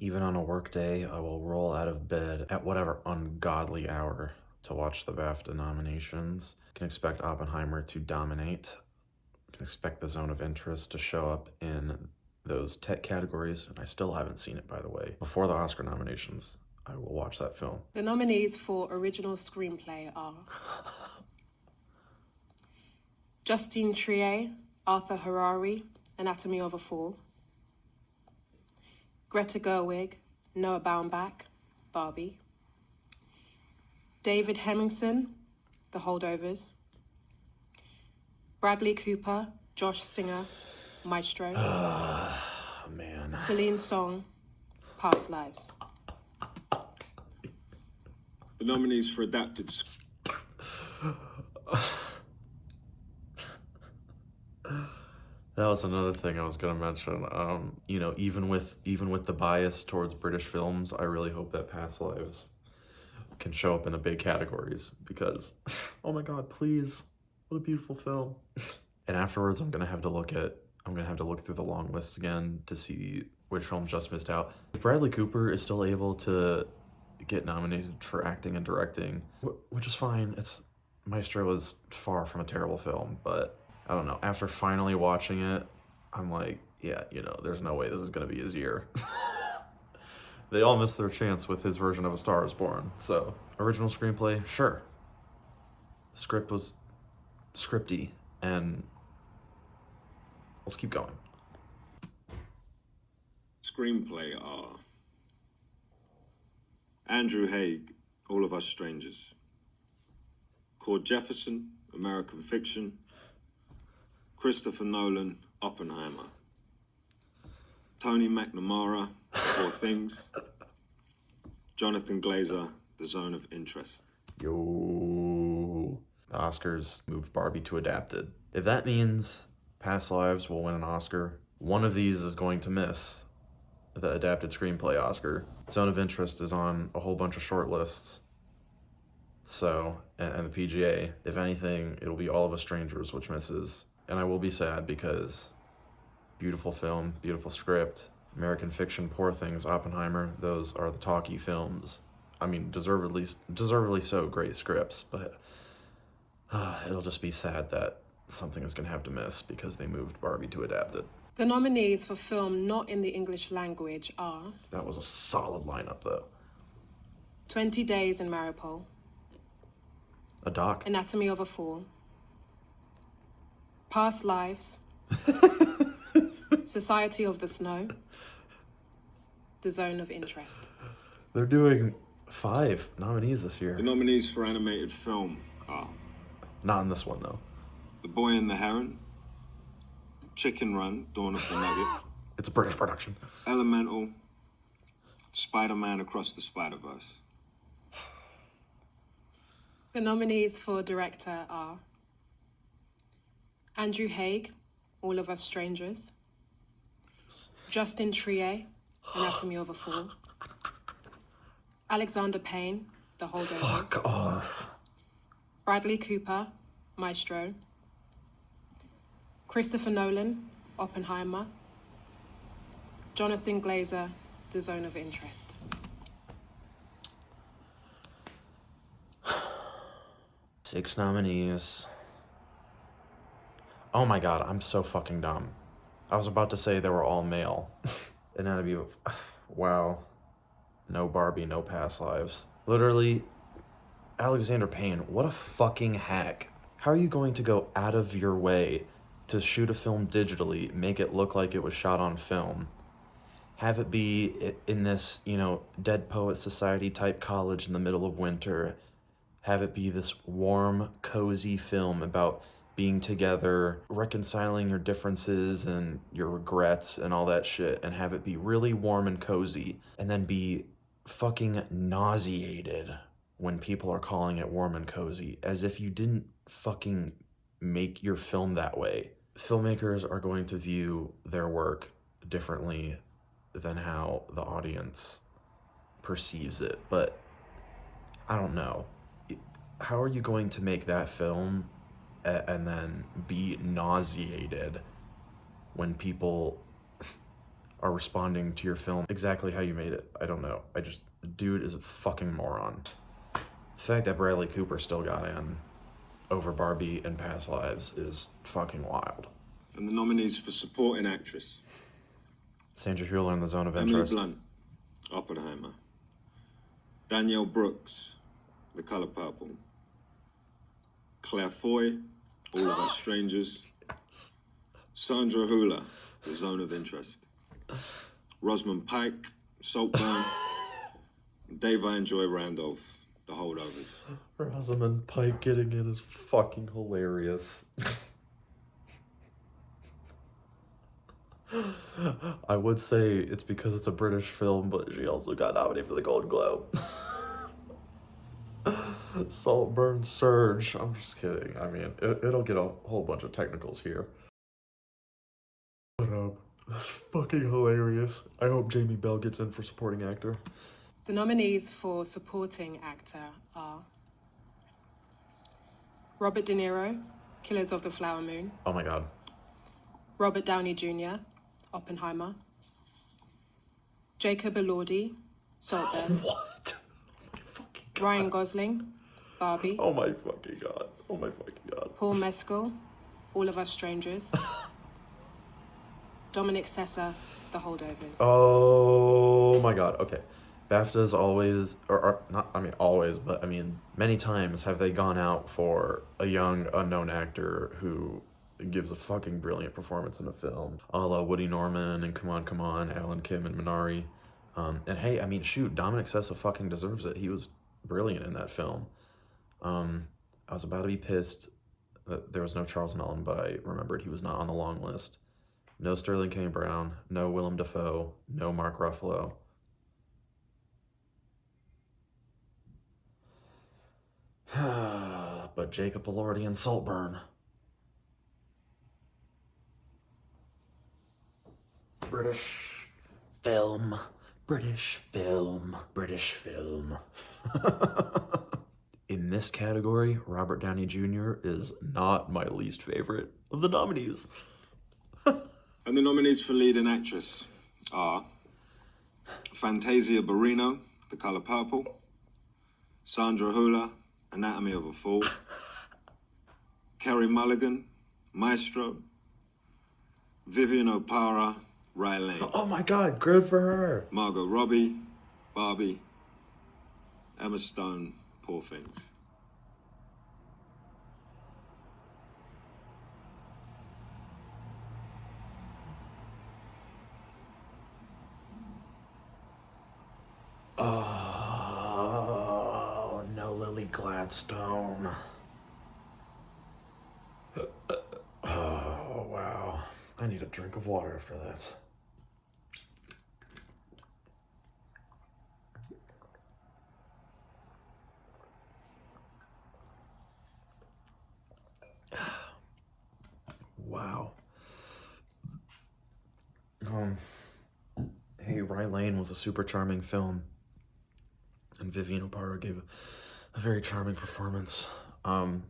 Even on a work day, I will roll out of bed at whatever ungodly hour to watch the BAFTA nominations. You can expect Oppenheimer to dominate. You can expect the zone of interest to show up in those tech categories, and I still haven't seen it, by the way. Before the Oscar nominations, I will watch that film. The nominees for original screenplay are Justine Triet, Arthur Harari, Anatomy of a Fall; Greta Gerwig, Noah Baumbach, Barbie; David Hemmingson, The Holdovers; Bradley Cooper, Josh Singer, Maestro; Man. Celine Song, Past Lives. The nominees for adapted. That was another thing I was gonna mention. You know, even with the bias towards British films, I really hope that Past Lives can show up in the big categories because, oh my God, please, what a beautiful film. And afterwards, I'm gonna have to look through the long list again to see which films just missed out. If Bradley Cooper is still able to get nominated for acting and directing, which is fine. Maestro was far from a terrible film, but I don't know. After finally watching it, I'm like, yeah, you know, there's no way this is gonna be his year. They all missed their chance with his version of A Star is Born. So, original screenplay, sure. The script was scripty, and let's keep going. Screenplay are Andrew Haigh, All of Us Strangers; Cord Jefferson, American Fiction; Christopher Nolan, Oppenheimer; Tony McNamara, Poor Things; Jonathan Glazer, The Zone of Interest. Yo. The Oscars moved Barbie to adapted. If that means Past Lives will win an Oscar, one of these is going to miss the adapted screenplay Oscar. Zone of Interest is on a whole bunch of short lists. So, and the PGA, if anything, it'll be All of Us Strangers, which misses. And I will be sad because beautiful film, beautiful script, American Fiction, Poor Things, Oppenheimer, those are the talkie films. I mean, deservedly so, great scripts, but it'll just be sad that something is gonna have to miss because they moved Barbie to adapted. The nominees for film not in the English language are... That was a solid lineup, though. 20 Days in Mariupol, A doc. Anatomy of a Fall, Past Lives, Society of the Snow, The Zone of Interest. They're doing 5 nominees this year. The nominees for animated film are Not in this one, though. The Boy and the Heron, Chicken Run, Dawn of the Nugget, It's a British production. Elemental, Spider-Man Across the Spider-Verse. The nominees for director are Andrew Haigh, All of Us Strangers; Justine Triet, Anatomy of a Fall; Alexander Payne, The Holdovers; Fuck off. Bradley Cooper, Maestro; Christopher Nolan, Oppenheimer; Jonathan Glazer, The Zone of Interest. Six nominees. Oh my God, I'm so fucking dumb. I was about to say they were all male. Anatomy of... Wow. No Barbie, no Past Lives. Literally, Alexander Payne, what a fucking hack. How are you going to go out of your way to shoot a film digitally, make it look like it was shot on film, have it be in this, you know, Dead Poet Society type college in the middle of winter, have it be this warm, cozy film about being together, reconciling your differences and your regrets and all that shit, and have it be really warm and cozy, and then be fucking nauseated when people are calling it warm and cozy, as if you didn't fucking make your film that way. Filmmakers are going to view their work differently than how the audience perceives it, but I don't know. How are you going to make that film and then be nauseated when people are responding to your film exactly how you made it. I don't know. Dude is a fucking moron. The fact that Bradley Cooper still got in over Barbie and Past Lives is fucking wild. And the nominees for supporting actress: Sandra Hüller in The Zone of Emily Interest. Blunt, Oppenheimer; Danielle Brooks, The Color Purple; Claire Foy, All of Us Strangers; Sandra Hüller, The Zone of Interest; Rosamund Pike, Saltburn; Dave I Enjoy Randolph, The Holdovers. Rosamund Pike getting in is fucking hilarious. I would say it's because it's a British film, but she also got nominated for the Golden Globe. Saltburn Surge. I'm just kidding. I mean, it'll get a whole bunch of technicals here. But, that's fucking hilarious. I hope Jamie Bell gets in for supporting actor. The nominees for supporting actor are Robert De Niro, Killers of the Flower Moon; Oh my god. Robert Downey Jr., Oppenheimer; Jacob Elordi, Saltburn; What? Oh my fucking god. Ryan Gosling, Barbie; Oh my fucking god. Oh my fucking god. Paul Mescal, All of Us Strangers; Dominic Sessa, The Holdovers. Oh my god. Okay. BAFTA's always, or not, I mean always, but I mean many times have they gone out for a young unknown actor who gives a fucking brilliant performance in a film, a la Woody Norman and Come On, Alan Kim and Minari. And hey, I mean, shoot, Dominic Sessa fucking deserves it. He was brilliant in that film. I was about to be pissed that there was no Charles Mellon, but I remembered he was not on the long list. No Sterling K. Brown, no Willem Dafoe, no Mark Ruffalo. But Jacob Elordi and Saltburn. British film. In this category, Robert Downey Jr. is not my least favorite of the nominees. And the nominees for leading actress are Fantasia Barrino, The Color Purple; Sandra Hüller, Anatomy of a Fall; Carey Mulligan, Maestro; Vivian O'Para, Rye Lane; Oh my god, good for her. Margot Robbie, Barbie; Emma Stone, Poor Things. Oh, no Lily Gladstone. Oh, wow. I need a drink of water after that. Wow. Hey, Rye Lane was a super charming film, and Vivian O'Para gave a very charming performance. I've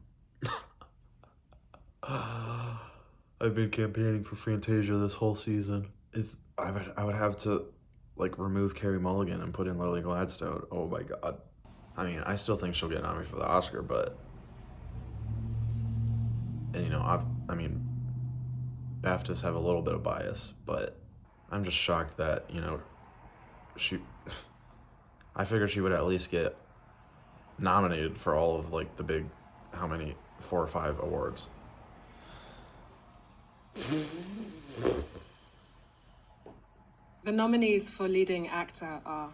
been campaigning for Fantasia this whole season. If I would have to like remove Carey Mulligan and put in Lily Gladstone. Oh my god. I mean, I still think she'll get nominated for the Oscar, but and you know, I mean, BAFTAs have a little bit of bias, but I'm just shocked that, you know, I figured she would at least get nominated for all of like the big, how many, 4 or 5 awards. The nominees for leading actor are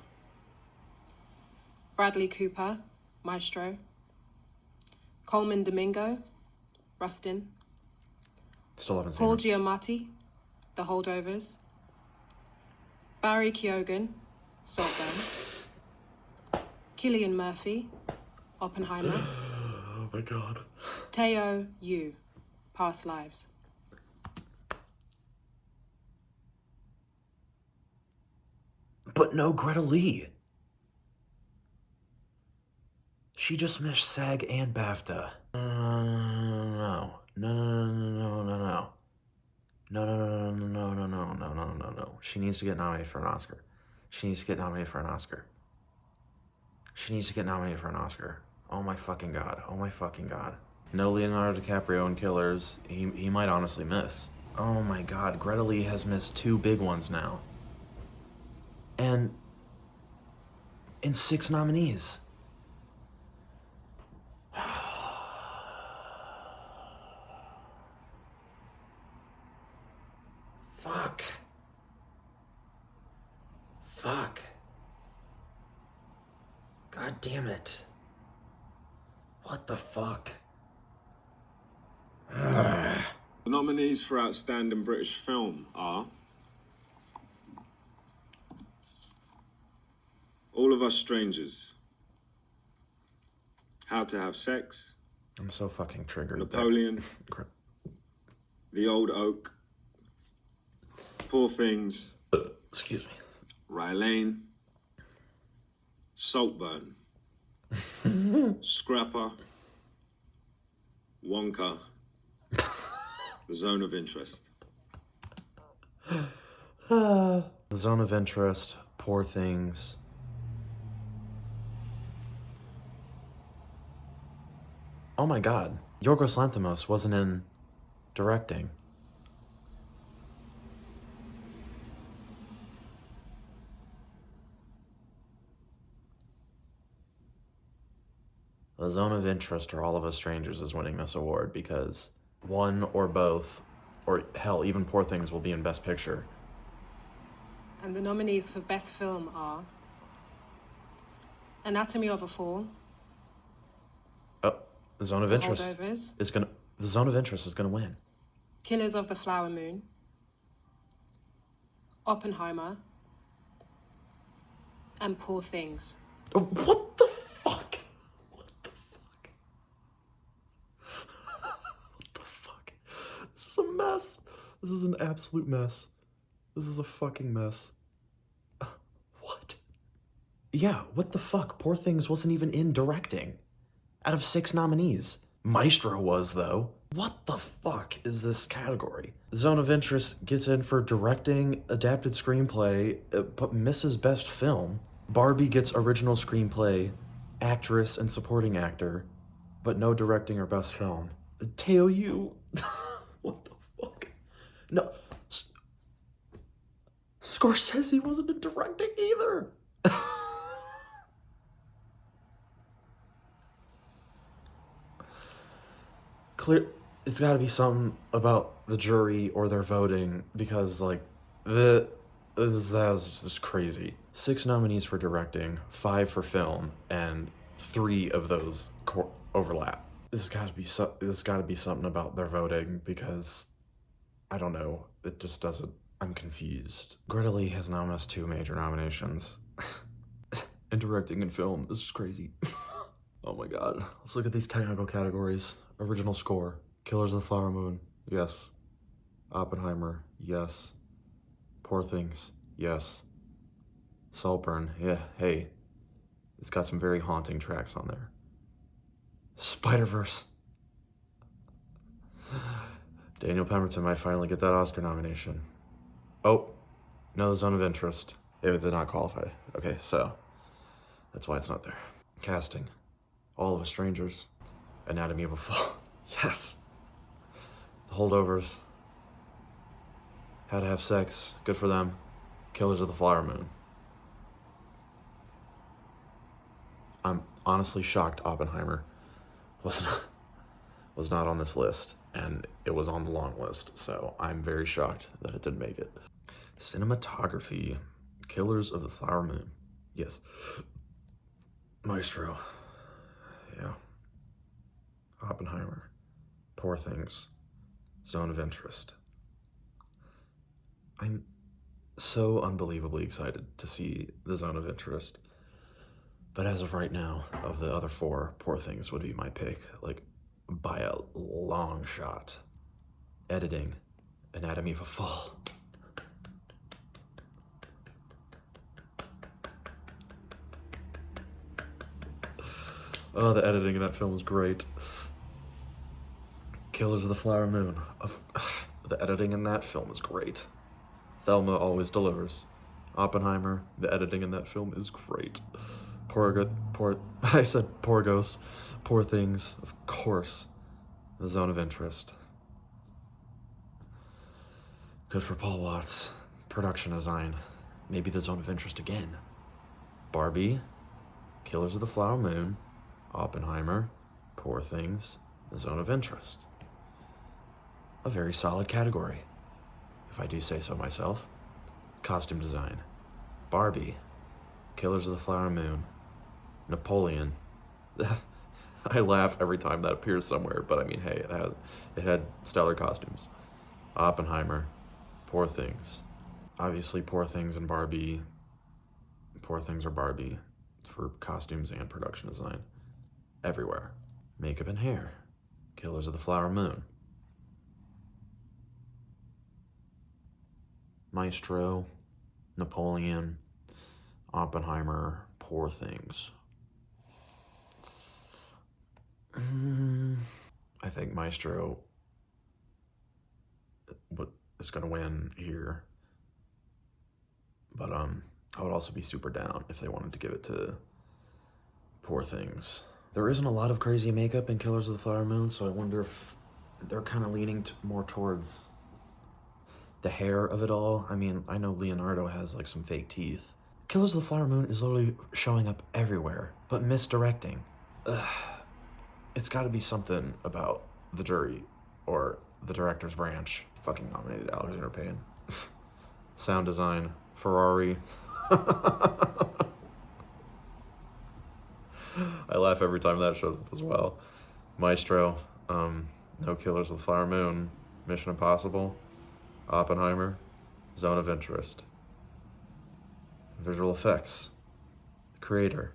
Bradley Cooper, Maestro; Coleman Domingo, Rustin; Still haven't seen Paul it. Giamatti, The Holdovers; Barry Keoghan, Saltburn; Cillian Murphy, Oppenheimer; Oh my god. Teo Yu, Past Lives. But no Greta Lee. She just missed SAG and BAFTA. No. No, no, no, no, no, no, no, no, no, no, no. She needs to get nominated for an Oscar. She needs to get nominated for an Oscar. She needs to get nominated for an Oscar. Oh my fucking god. Oh my fucking god. No Leonardo DiCaprio in Killers. He might honestly miss. Oh my god. Greta Lee has missed 2 big ones now. And in 6 nominees. Fuck. Fuck. God damn it. What the fuck? The nominees for Outstanding British Film are All of Us Strangers, How to Have Sex, I'm so fucking triggered. Napoleon, The Old Oak, Poor Things, Excuse me. Rylane, Saltburn, Scrapper, Wonka, The Zone of Interest. The Zone of Interest, Poor Things. Oh my god. Yorgos Lanthimos wasn't in directing. The Zone of Interest or All of Us Strangers is winning this award because one or both, or hell, even Poor Things will be in Best Picture. And the nominees for Best Film are Anatomy of a Fall, Oh, The Zone of The Interest Holdovers, is gonna. The Zone of Interest is gonna win. Killers of the Flower Moon, Oppenheimer, and Poor Things. Oh, what the fuck? What the fuck? What the fuck? This is a mess. This is an absolute mess. This is a fucking mess. What? Yeah, what the fuck? Poor Things wasn't even in directing. Out of 6 nominees. Maestro was, though. What the fuck is this category? Zone of Interest gets in for directing, adapted screenplay, but misses Best Film. Barbie gets original screenplay, actress, and supporting actor, but no directing or Best Film. Teo, you... What the fuck? No. Scorsese wasn't in directing either. Clear, it's got to be something about the jury or their voting because, like, that was just crazy. 6 nominees for directing, 5 for film, and 3 of those overlap. This got to be something about their voting because I don't know. It just doesn't. I'm confused. Greta Lee has now missed 2 major nominations. And directing and film. This is crazy. Oh my god. Let's look at these technical categories. Original score. Killers of the Flower Moon. Yes. Oppenheimer. Yes. Poor Things. Yes. Saltburn. Yeah, hey. It's got some very haunting tracks on there. Spider-Verse. Daniel Pemberton might finally get that Oscar nomination. Oh, no, The Zone of Interest. It did not qualify. Okay, so that's why it's not there. Casting. All of Us Strangers. Anatomy of a Fall. Yes. The Holdovers. How to Have Sex. Good for them. Killers of the Flower Moon. I'm honestly shocked Oppenheimer was not on this list, and it was on the long list, so I'm very shocked that it didn't make it. Cinematography. Killers of the Flower Moon. Yes. Maestro. Yeah. Oppenheimer. Poor Things. Zone of Interest. I'm so unbelievably excited to see The Zone of Interest. But as of right now, of the other 4, Poor Things would be my pick, like, by a long shot. Editing. Anatomy of a Fall. Oh, the editing in that film is great. Killers of the Flower Moon. The editing in that film is great. Thelma always delivers. Oppenheimer, the editing in that film is great. I said Porgos. Poor Things, of course. The Zone of Interest. Good for Paul Watts. Production design. Maybe The Zone of Interest again. Barbie, Killers of the Flower Moon, Oppenheimer, Poor Things, The Zone of Interest. A very solid category, if I do say so myself. Costume design. Barbie, Killers of the Flower Moon, Napoleon. I laugh every time that appears somewhere, but I mean, hey, it had stellar costumes. Oppenheimer, Poor Things. Obviously, Poor Things and Barbie. Poor Things or Barbie for costumes and production design. Everywhere. Makeup and hair. Killers of the Flower Moon. Maestro, Napoleon, Oppenheimer, Poor Things. I think Maestro is going to win here. But I would also be super down if they wanted to give it to Poor Things. There isn't a lot of crazy makeup in Killers of the Flower Moon, so I wonder if they're kind of leaning more towards the hair of it all. I mean, I know Leonardo has like some fake teeth. Killers of the Flower Moon is literally showing up everywhere, but misdirecting. It's got to be something about the jury or the director's branch. Fucking nominated Alexander Payne. Sound design, Ferrari. I laugh every time that shows up as well. Maestro, no Killers of the Flower Moon, Mission Impossible, Oppenheimer, Zone of Interest. Visual effects, The Creator,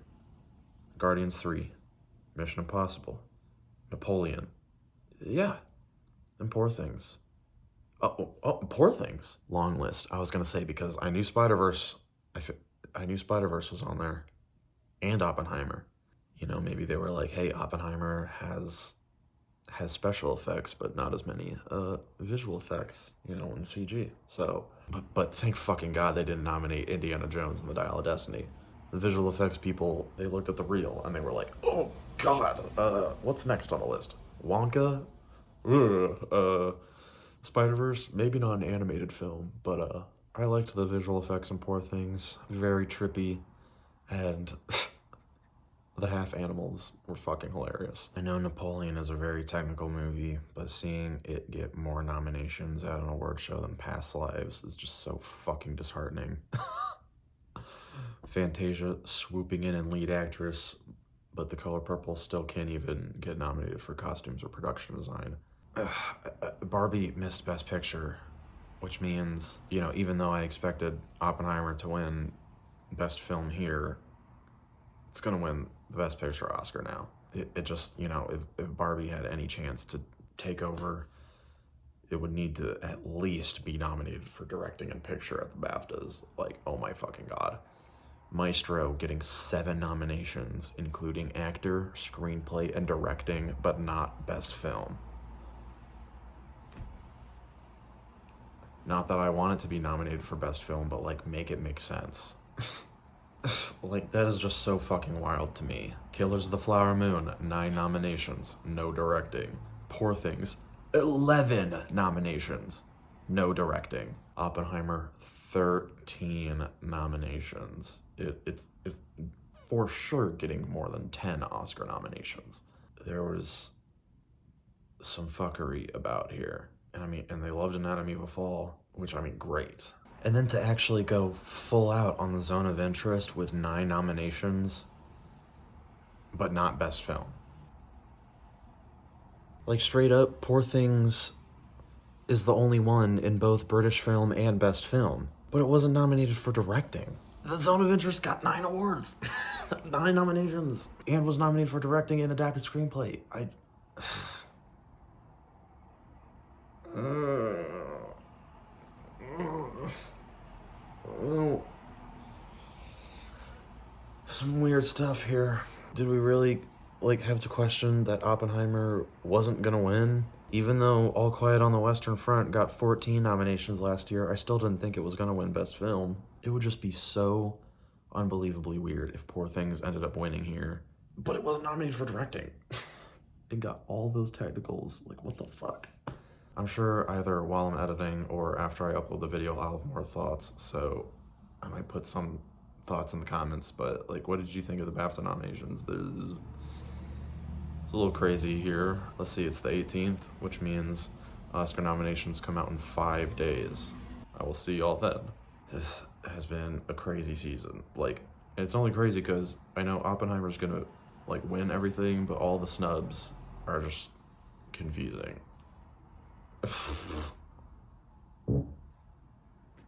Guardians 3, Mission Impossible, Napoleon. Yeah, and Poor Things. Poor Things. Long list. I was gonna say because I knew Spider-Verse. I knew Spider-Verse was on there, and Oppenheimer. You know, maybe they were like, hey, Oppenheimer has special effects, but not as many visual effects, you know, in CG. So, but thank fucking God they didn't nominate Indiana Jones and the Dial of Destiny. The visual effects people, they looked at the reel and they were like, oh God, what's next on the list? Wonka? Spider-Verse? Maybe not an animated film, but I liked the visual effects in Poor Things. Very trippy, and the half animals were fucking hilarious. I know Napoleon is a very technical movie, but seeing it get more nominations at an award show than Past Lives is just so fucking disheartening. Fantasia swooping in lead actress, but The Color Purple still can't even get nominated for costumes or production design. Barbie missed Best Picture, which means, you know, even though I expected Oppenheimer to win Best Film here, it's gonna win the Best Picture Oscar now. It just, you know, if Barbie had any chance to take over, it would need to at least be nominated for directing and picture at the BAFTAs. Like, oh my fucking God. Maestro getting 7 nominations, including actor, screenplay, and directing, but not Best Film. Not that I want it to be nominated for Best Film, but like, make it make sense. Like, that is just so fucking wild to me. Killers of the Flower Moon, 9 nominations, no directing. Poor Things, 11 nominations, no directing. Oppenheimer, 13 nominations. It's for sure getting more than 10 Oscar nominations. There was some fuckery about here. And I mean, and they loved Anatomy of a Fall, which, I mean, great. And then to actually go full out on the Zone of Interest with 9 nominations, but not Best Film. Like, straight up, Poor Things is the only one in both British Film and Best Film, but it wasn't nominated for directing. The Zone of Interest got 9 awards, 9 nominations, and was nominated for directing and adapted screenplay. Some weird stuff here. Did we really, like, have to question that Oppenheimer wasn't gonna win? Even though All Quiet on the Western Front got 14 nominations last year, I still didn't think it was gonna win Best Film. It would just be so unbelievably weird if Poor Things ended up winning here. But it wasn't nominated for directing. It got all those technicals. Like, what the fuck? I'm sure either while I'm editing or after I upload the video, I'll have more thoughts. So I might put some thoughts in the comments. But, like, what did you think of the BAFTA nominations? It's a little crazy here. Let's see, it's the 18th, which means Oscar nominations come out in 5 days. I will see y'all then. This has been a crazy season. Like, and it's only crazy because I know Oppenheimer's gonna, like, win everything, but all the snubs are just confusing.